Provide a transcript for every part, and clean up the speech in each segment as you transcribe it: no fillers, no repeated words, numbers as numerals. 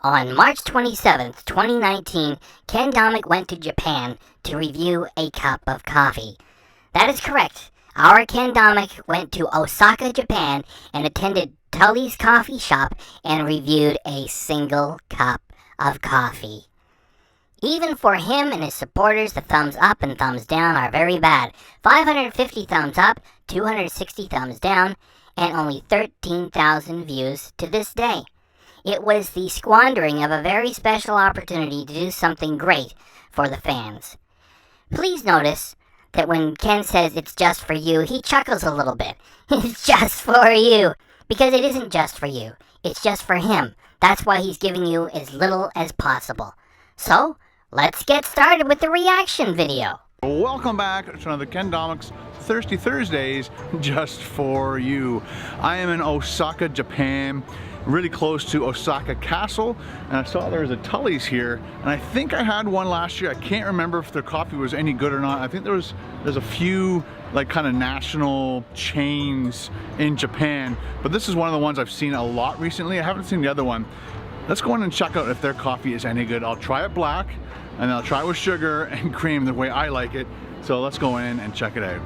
On March 27th, 2019, Ken Domik went to Japan to review a cup of coffee. That is correct. Our Ken Domik went to Osaka, Japan, and attended Tully's Coffee Shop and reviewed a single cup of coffee. Even for him and his supporters, the thumbs up and thumbs down are very bad. 550 thumbs up, 260 thumbs down, and only 13,000 views to this day. It was the squandering of a very special opportunity to do something great for the fans. Please notice that when Ken says it's just for you, he chuckles a little bit. It's just for you. Because it isn't just for you. It's just for him. That's why he's giving you as little as possible. So, let's get started with the reaction video. Welcome back to another Ken Domik's Thirsty Thursdays just for you. I am in Osaka, Japan, really close to Osaka Castle, and I saw there was a Tully's here, and I think I had one last year. I can't remember if their coffee was any good or not. I think there's a few like kind of national chains in Japan, but this is one of the ones I've seen a lot recently. I haven't seen the other one. Let's go in and check out if their coffee is any good. I'll try it black, and I'll try it with sugar and cream the way I like it. So let's go in and check it out.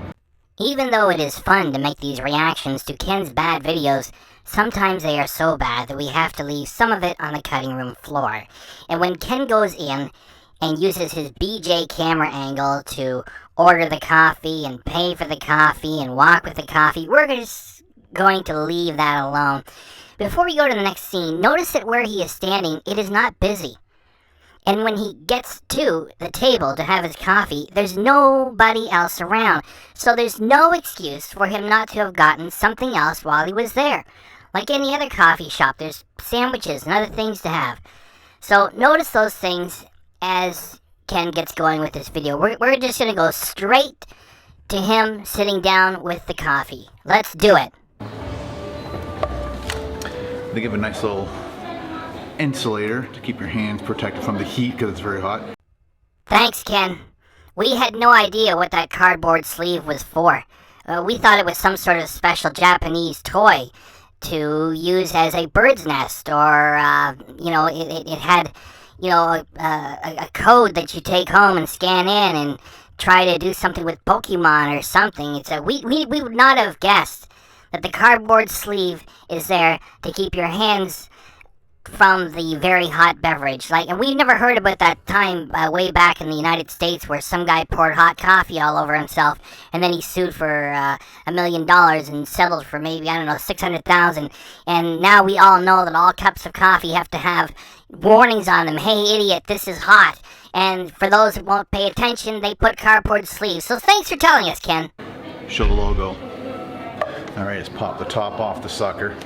Even though it is fun to make these reactions to Ken's bad videos, sometimes they are so bad that we have to leave some of it on the cutting room floor. And when Ken goes in and uses his BJ camera angle to order the coffee and pay for the coffee and walk with the coffee, we're just going to leave that alone. Before we go to the next scene, notice that where he is standing, it is not busy. And when he gets to the table to have his coffee, there's nobody else around. So there's no excuse for him not to have gotten something else while he was there. Like any other coffee shop, there's sandwiches and other things to have. So notice those things as Ken gets going with this video. We're just going to go straight to him sitting down with the coffee. Let's do it. They give a nice little insulator to keep your hands protected from the heat because it's very hot. Thanks, Ken. We had no idea what that cardboard sleeve was for. We thought it was some sort of special Japanese toy to use as a bird's nest, or it had a code that you take home and scan in and try to do something with Pokemon or something. We would not have guessed that the cardboard sleeve is there to keep your hands from the very hot beverage. And we've never heard about that time way back in the United States where some guy poured hot coffee all over himself, and then he sued for $1 million and settled for maybe, I don't know, $600,000. And now we all know that all cups of coffee have to have warnings on them. Hey, idiot, this is hot. And for those who won't pay attention, they put cardboard sleeves. So thanks for telling us, Ken. Show the logo. All right, let's pop the top off the sucker.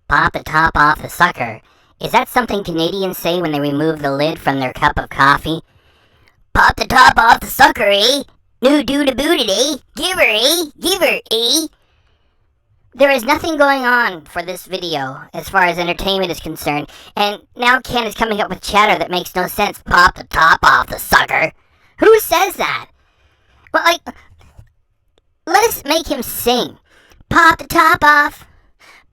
Pop the top off the sucker. Is that something Canadians say when they remove the lid from their cup of coffee? Pop the top off the sucker, eh? New doo-da-booted, eh? Giver, eh? Giver, eh? There is nothing going on for this video as far as entertainment is concerned, and now Ken is coming up with chatter that makes no sense. Pop the top off the sucker. Who says that? Well, let us make him sing. Pop the top off.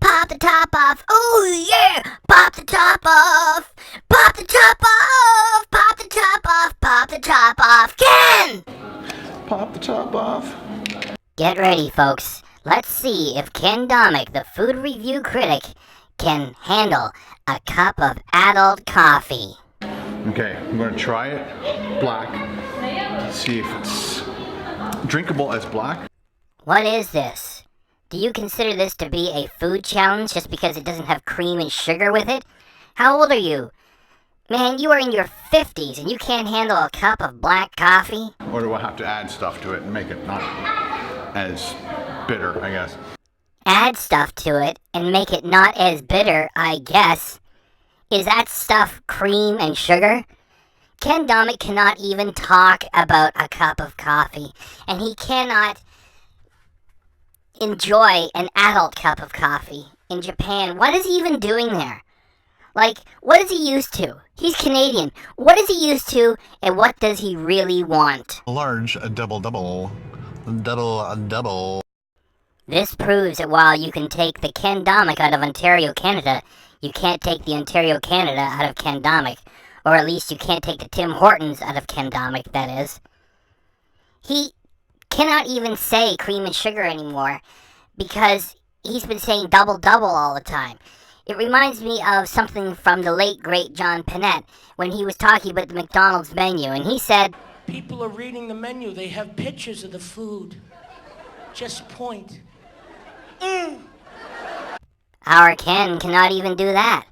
Pop the top off. Oh, yeah. Pop the top off. Pop the top off. Pop the top off. Pop the top off. Ken! Pop the top off. Get ready, folks. Let's see if Ken Domik, the food review critic, can handle a cup of adult coffee. Okay, I'm going to try it black. See if it's drinkable as black. What is this? Do you consider this to be a food challenge just because it doesn't have cream and sugar with it? How old are you? Man, you are in your 50s and you can't handle a cup of black coffee? Or do I have to add stuff to it and make it not as bitter, I guess? Add stuff to it and make it not as bitter, I guess. Is that stuff cream and sugar? Ken Domik cannot even talk about a cup of coffee, and he cannot enjoy an adult cup of coffee in Japan. What is he even doing there? What is he used to? He's Canadian. What is he used to, and what does he really want? A large, a double. This proves that while you can take the Ken Domik out of Ontario, Canada, You can't take the Ontario, Canada out of Ken Domik. Or at least you can't take the Tim Hortons out of Ken Domik, that is. He cannot even say cream and sugar anymore because he's been saying double-double all the time. It reminds me of something from the late, great John Pinette when he was talking about the McDonald's menu, and he said, "People are reading the menu. They have pictures of the food. Just point." Our Ken cannot even do that.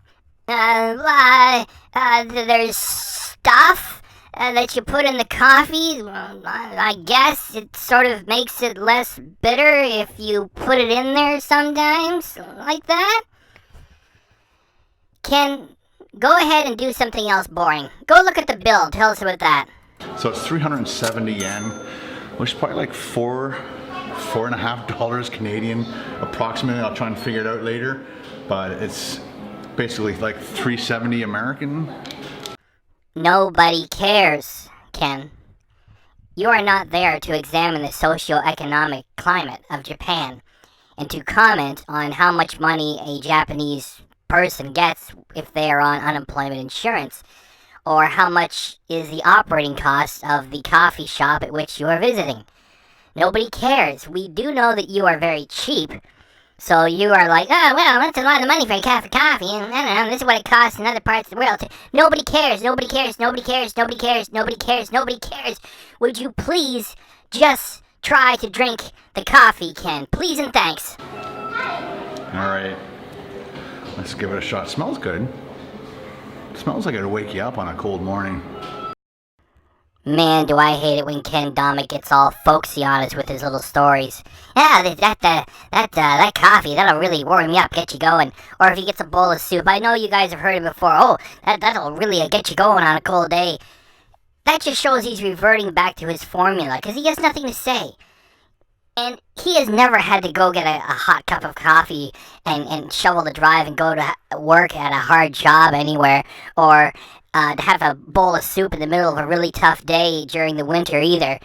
There's stuff that you put in the coffee. I guess it sort of makes it less bitter if you put it in there sometimes, like that. Ken, go ahead and do something else boring. Go look at the bill. Tell us about that. So it's 370 yen, which is probably like $4.50 Canadian, approximately. I'll try and figure it out later, but it's basically like 370 American. Nobody cares, Ken. You are not there to examine the socio-economic climate of Japan and to comment on how much money a Japanese person gets if they are on unemployment insurance, or how much is the operating cost of the coffee shop at which you are visiting. Nobody cares. We do know that you are very cheap, so you are like, oh, well, that's a lot of money for a cup of coffee, and I don't know, this is what it costs in other parts of the world. Nobody cares, nobody cares, nobody cares, nobody cares, nobody cares, nobody cares. Would you please just try to drink the coffee, Ken? Please and thanks. All right. Let's give it a shot. Smells good. Smells like it'll wake you up on a cold morning. Man, do I hate it when Ken Domik gets all folksy on us with his little stories. Yeah, that coffee, that'll really warm you up, get you going. Or if he gets a bowl of soup. I know you guys have heard it before. Oh, that'll really get you going on a cold day. That just shows he's reverting back to his formula, because he has nothing to say. And he has never had to go get a hot cup of coffee and shovel the drive and go to work at a hard job anywhere, or to have a bowl of soup in the middle of a really tough day during the winter either.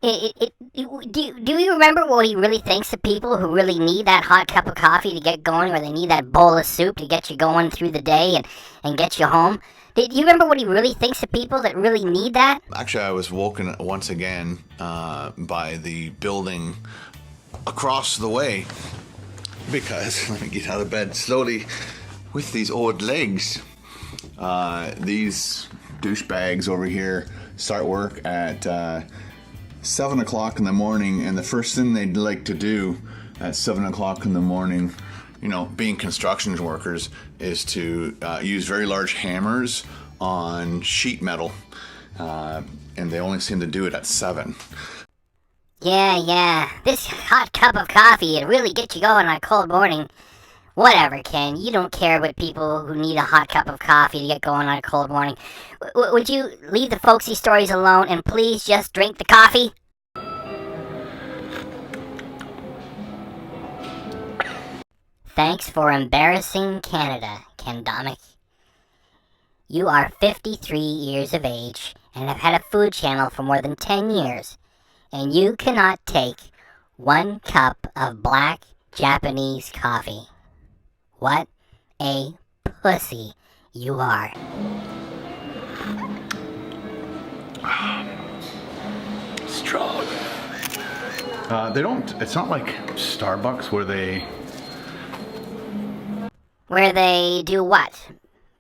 Do you remember what he really thinks of people who really need that hot cup of coffee to get going, or they need that bowl of soup to get you going through the day and get you home? Do you remember what he really thinks of people that really need that? Actually, I was woken once again by the building across the way because, let me get out of bed slowly, with these old legs. These douchebags over here start work at 7 o'clock in the morning, and the first thing they'd like to do at 7 o'clock in the morning, you know, being construction workers, is to use very large hammers on sheet metal, and they only seem to do it at 7. Yeah, this hot cup of coffee, it really gets you going on a cold morning. Whatever, Ken, you don't care about people who need a hot cup of coffee to get going on a cold morning. Would you leave the folksy stories alone and please just drink the coffee? Thanks for embarrassing Canada, Ken Domik. You are 53 years of age and have had a food channel for more than 10 years, and you cannot take 1 cup of black Japanese coffee. What a pussy you are. Strong. It's not like Starbucks where they do what?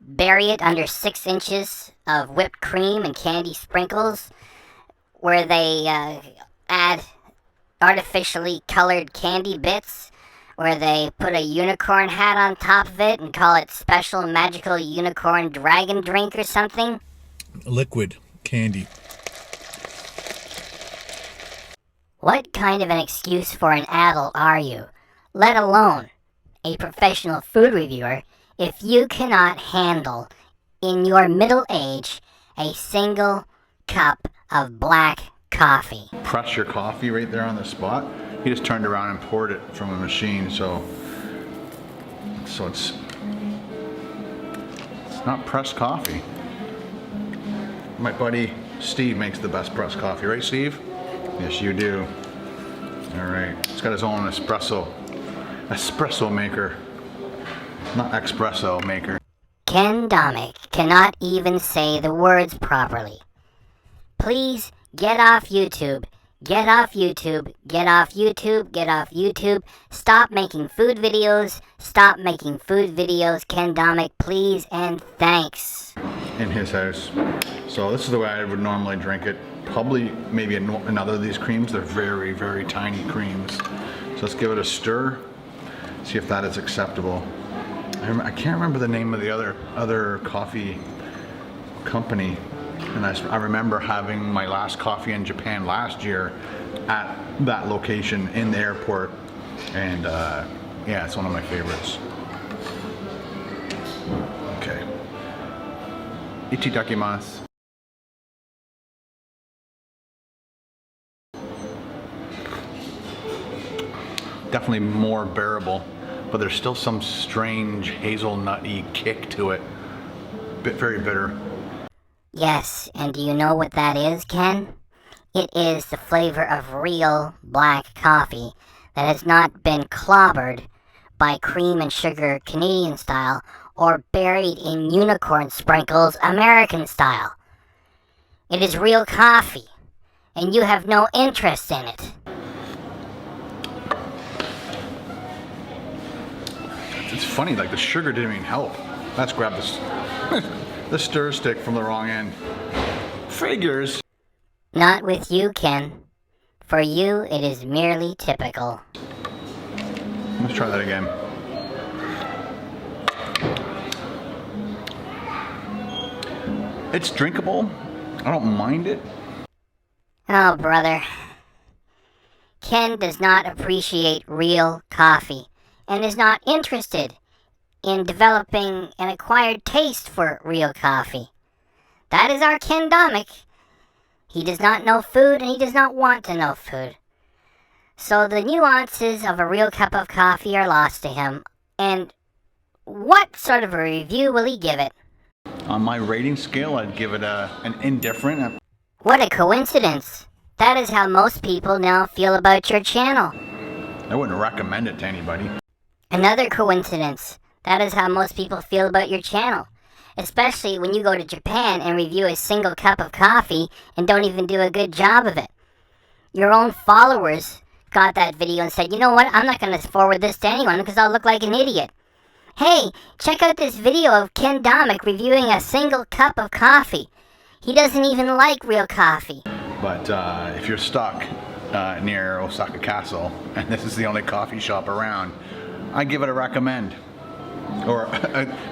Bury it under 6 inches of whipped cream and candy sprinkles? Where they add artificially colored candy bits? Where they put a unicorn hat on top of it and call it Special Magical Unicorn Dragon Drink or something? Liquid candy. What kind of an excuse for an adult are you, let alone a professional food reviewer, if you cannot handle, in your middle age, a single cup of black coffee? press your coffee right there on the spot. He just turned around and poured it from a machine, so it's not pressed coffee. My buddy Steve makes the best pressed coffee, right, Steve? Yes, you do. All right, he's got his own espresso maker. not espresso maker. Ken Domik cannot even say the words properly. Please get off YouTube. Get off YouTube. Get off YouTube. Get off YouTube. Stop making food videos. Stop making food videos, Ken Domik, please and thanks. In his house. So this is the way I would normally drink it. Probably maybe another of these creams. They're very, very tiny creams. So let's give it a stir. See if that is acceptable. I can't remember the name of the other coffee company. And I remember having my last coffee in Japan last year at that location in the airport. And yeah, it's one of my favorites. Okay. Itadakimasu. Definitely more bearable, but there's still some strange hazelnutty kick to it. Very bitter. Yes, and do you know what that is, Ken? It is the flavor of real black coffee that has not been clobbered by cream and sugar Canadian style or buried in unicorn sprinkles American style. It is real coffee, and you have no interest in it. It's funny, like the sugar didn't even help. Let's grab this the stir stick from the wrong end. Figures. Not with you, Ken. For you, it is merely typical. Let's try that again. It's drinkable. I don't mind it. Oh, brother. Ken does not appreciate real coffee and is not interested in developing an acquired taste for real coffee. That is our Ken Domik. He does not know food and he does not want to know food. So the nuances of a real cup of coffee are lost to him. And what sort of a review will he give it? On my rating scale, I'd give it an indifferent. What a coincidence. That is how most people now feel about your channel. I wouldn't recommend it to anybody. Another coincidence. That is how most people feel about your channel. Especially when you go to Japan and review a single cup of coffee and don't even do a good job of it. Your own followers got that video and said, you know what, I'm not going to forward this to anyone because I'll look like an idiot. Hey, check out this video of Ken Domik reviewing a single cup of coffee. He doesn't even like real coffee. But if you're stuck near Osaka Castle and this is the only coffee shop around, I give it a recommend. Or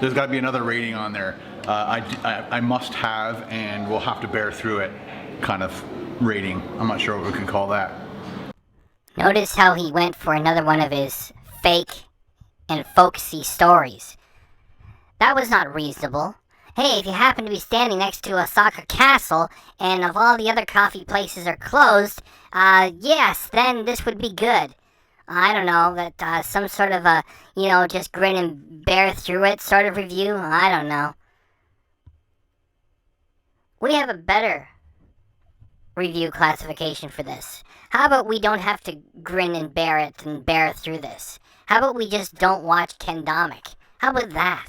there's got to be another rating on there. I must have and will have to bear through it kind of rating. I'm not sure what we can call that. Notice how he went for another one of his fake and folksy stories. That was not reasonable. Hey, if you happen to be standing next to Osaka Castle and of all the other coffee places are closed, yes, then this would be good. I don't know, that some sort of a, just grin and bear through it sort of review. I don't know. We have a better review classification for this. How about we don't have to grin and bear it and bear through this? How about we just don't watch Ken Domik? How about that?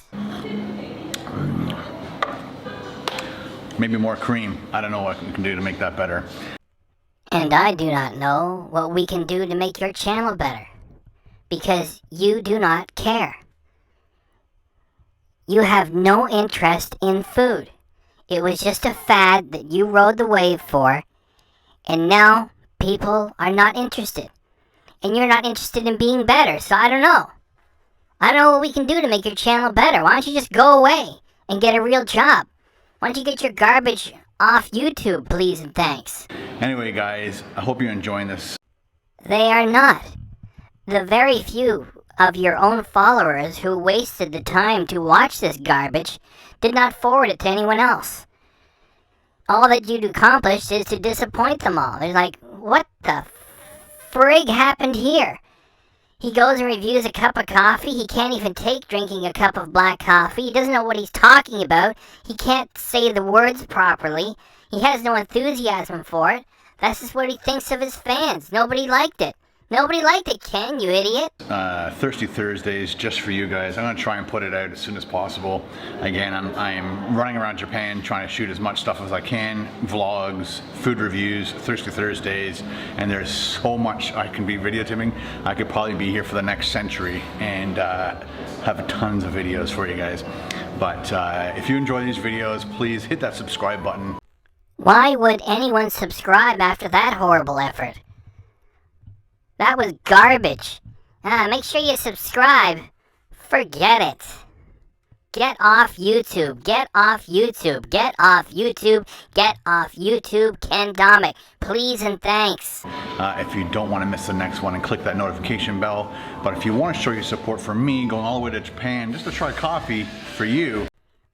Maybe more cream. I don't know what we can do to make that better. And I do not know what we can do to make your channel better. Because you do not care. You have no interest in food. It was just a fad that you rode the wave for. And now people are not interested. And you're not interested in being better, so I don't know. I don't know what we can do to make your channel better. Why don't you just go away and get a real job? Why don't you get your garbage off YouTube, please and thanks? Anyway, guys, I hope you're enjoying this. They are not. The very few of your own followers who wasted the time to watch this garbage did not forward it to anyone else. All that you'd accomplished is to disappoint them all. They're like, what the frig happened here? He goes and reviews a cup of coffee. He can't even take drinking a cup of black coffee. He doesn't know what he's talking about. He can't say the words properly. He has no enthusiasm for it. That's just what he thinks of his fans. Nobody liked it. Nobody liked it, Ken, you idiot. Thirsty Thursdays just for you guys. I'm gonna try and put it out as soon as possible. Again, I'm running around Japan trying to shoot as much stuff as I can. Vlogs, food reviews, Thirsty Thursdays, and there's so much I can be videotaping. I could probably be here for the next century and have tons of videos for you guys. But if you enjoy these videos, please hit that subscribe button. Why would anyone subscribe after that horrible effort? That was garbage. Make sure you subscribe. Forget it. Get off YouTube. Get off YouTube. Get off YouTube. Get off YouTube. Ken Domik. Please and thanks. If you don't want to miss the next one, and click that notification bell. But if you want to show your support for me going all the way to Japan just to try coffee for you.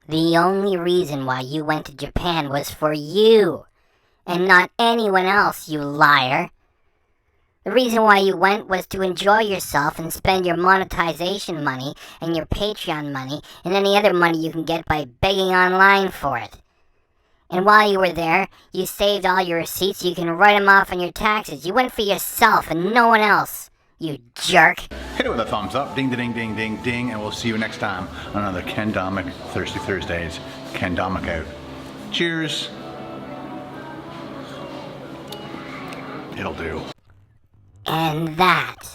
The only reason why you went to Japan was for you, and not anyone else, you liar. The reason why you went was to enjoy yourself and spend your monetization money and your Patreon money and any other money you can get by begging online for it. And while you were there, you saved all your receipts so you can write them off on your taxes. You went for yourself and no one else, you jerk. Hit it with a thumbs up, ding, ding, ding, ding, ding, and we'll see you next time on another Ken Domik Thirsty Thursdays. Ken Domik out. Cheers. It'll do. And that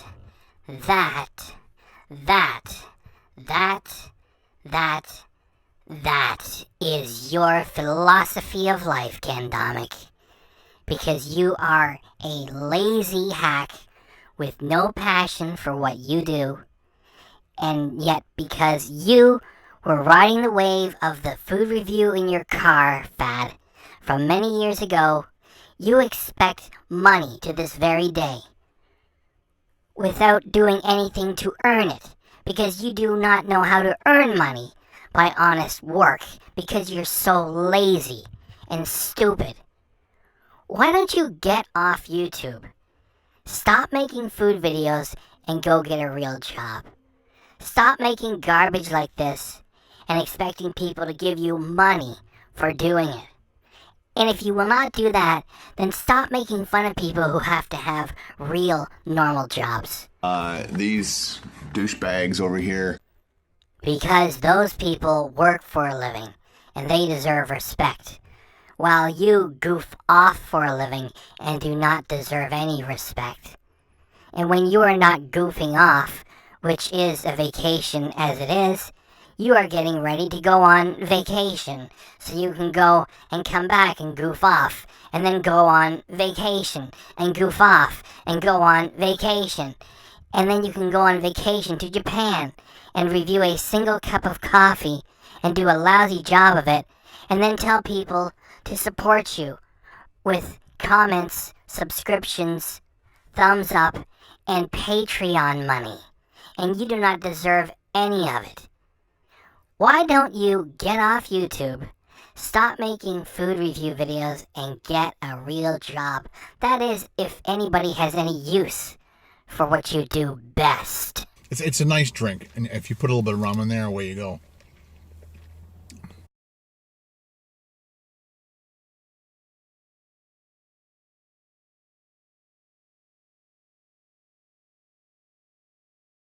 is your philosophy of life, Ken Domik. Because you are a lazy hack with no passion for what you do. And yet because you were riding the wave of the food review in your car fad from many years ago, you expect money to this very day, without doing anything to earn it, because you do not know how to earn money by honest work, because you're so lazy and stupid. Why don't you get off YouTube? Stop making food videos and go get a real job. Stop making garbage like this and expecting people to give you money for doing it. And if you will not do that, then stop making fun of people who have to have real, normal jobs. These douchebags over here. Because those people work for a living, and they deserve respect, while you goof off for a living and do not deserve any respect. And when you are not goofing off, which is a vacation as it is, you are getting ready to go on vacation, so you can go and come back and goof off, and then go on vacation, and goof off, and go on vacation. And then you can go on vacation to Japan, and review a single cup of coffee, and do a lousy job of it, and then tell people to support you with comments, subscriptions, thumbs up, and Patreon money. And you do not deserve any of it. Why don't you get off YouTube, stop making food review videos, and get a real job? That is, if anybody has any use for what you do best. It's a nice drink, and if you put a little bit of rum in there, away you go.